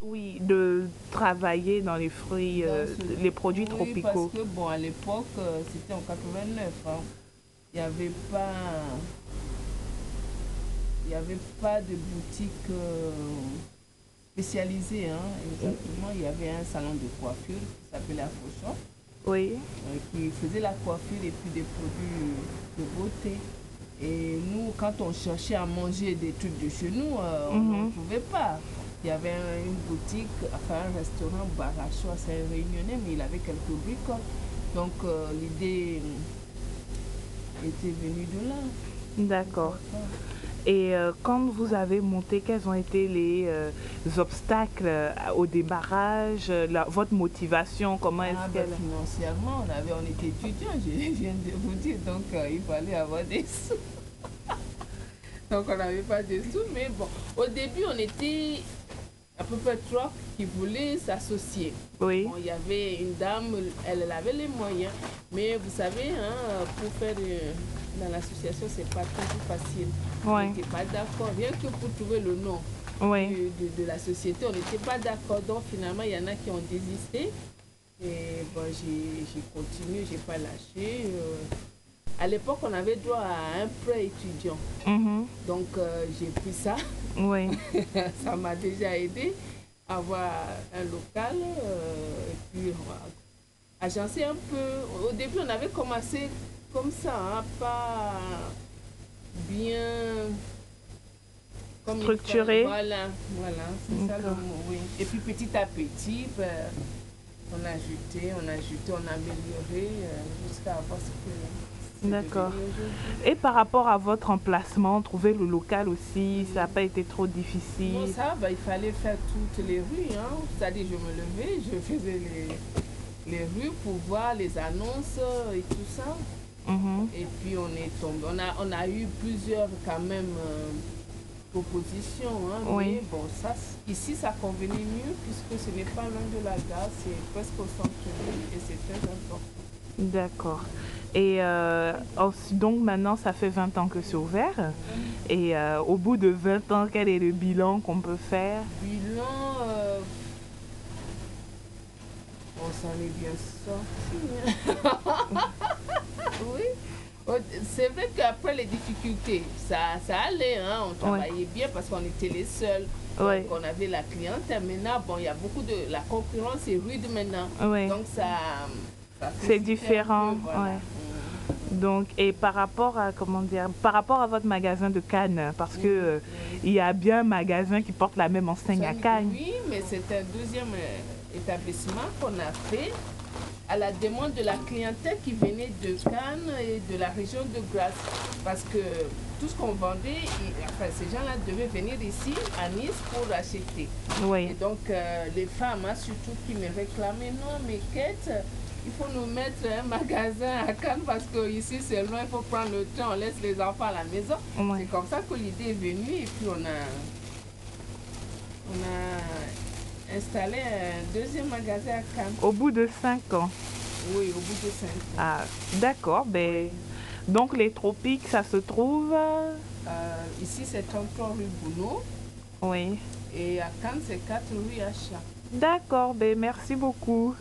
Oui, de travailler dans les fruits, les produits Oui, tropicaux. parce que bon, à l'époque, c'était en 89, hein. Il n'y avait pas, il n'y avait pas de boutique spécialisée, hein, exactement. Il y avait un salon de coiffure qui s'appelait Afroshop, Oui, qui faisait la coiffure et puis des produits de beauté. Et nous, quand on cherchait à manger des trucs de chez nous, on n'en mhm, trouvait pas. Il y avait une boutique, enfin un restaurant, Baracho, c'est un réunionnais, mais il avait quelques bricoles. Donc l'idée était venue de là. d'accord. Et quand vous avez monté, quels ont été les obstacles au démarrage, votre motivation, comment Ah, est-ce ben, qu'elle... financièrement, on était étudiants, je viens de vous dire, donc il fallait avoir des sous. Donc on n'avait pas de sous, mais bon, au début on était à peu près trois qui voulaient s'associer. Oui, Bon, il y avait une dame, elle avait les moyens, mais vous savez, hein, pour faire dans l'association, c'est pas toujours facile. On oui, n'était pas d'accord, rien que pour trouver le nom oui, de la société, on n'était pas d'accord. Donc finalement, il y en a qui ont désisté. Et bon, j'ai continué, j'ai pas lâché. À l'époque, on avait droit à un prêt étudiant. mhm, Donc j'ai pris ça. oui, Ça m'a déjà aidé à avoir un local et puis agencer un peu. Au début, on avait commencé comme ça, hein, pas bien comme il fallait. structuré. Voilà, voilà, c'est ça le D'accord. mot, oui. Et puis petit à petit, ben, on a ajouté, on a amélioré jusqu'à avoir ce que c'est devenu D'accord. aujourd'hui. Et par rapport à votre emplacement, trouver le local aussi, ça n'a pas été trop Non, difficile. ça, bah, il fallait faire toutes les rues, hein. C'est-à-dire, je me levais, je faisais les rues pour voir les annonces et tout ça. Mhm. Et puis, on est tombé. On a eu plusieurs, quand même, propositions, hein. Oui, Mais bon, ça, ici, ça convenait mieux puisque ce n'est pas loin de la gare, c'est presque au centre-ville et c'est très important. d'accord. Et donc maintenant, ça fait 20 ans que c'est ouvert. Et au bout de 20 ans, quel est le bilan qu'on peut faire? Bilan, on s'en est bien sorti, hein. Oui. C'est vrai qu'après les difficultés, ça allait, hein, on Oui, travaillait bien parce qu'on était les seuls. Donc oui, on avait la clientèle. Maintenant, bon, il y a beaucoup de... La concurrence est rude maintenant. oui. Donc ça C'est suscitait un différent, peu, voilà. ouais. Donc, et par rapport à, comment dire, par rapport à votre magasin de Cannes, parce que Oui. il y a bien un magasin qui porte la même enseigne à Cannes. Oui, mais c'est un deuxième établissement qu'on a fait à la demande de la clientèle qui venait de Cannes et de la région de Grasse. Parce que tout ce qu'on vendait, enfin, ces gens-là devaient venir ici, à Nice, pour acheter. Et Oui, donc, les femmes, hein, surtout, qui me réclamaient, non, mais Kate, il faut nous mettre un magasin à Cannes parce qu'ici, c'est loin, il faut prendre le temps, on laisse les enfants à la maison. oui. C'est comme ça que l'idée est venue et puis on a installé un deuxième magasin à Cannes. Au bout de 5 ans. Oui, au bout de 5 ans. Ah, d'accord. Ben, donc, les tropiques, ça se trouve. Ici, c'est 33 rue Boulot Oui. et à Cannes, c'est 4 rue Achat. D'accord. Ben, merci beaucoup.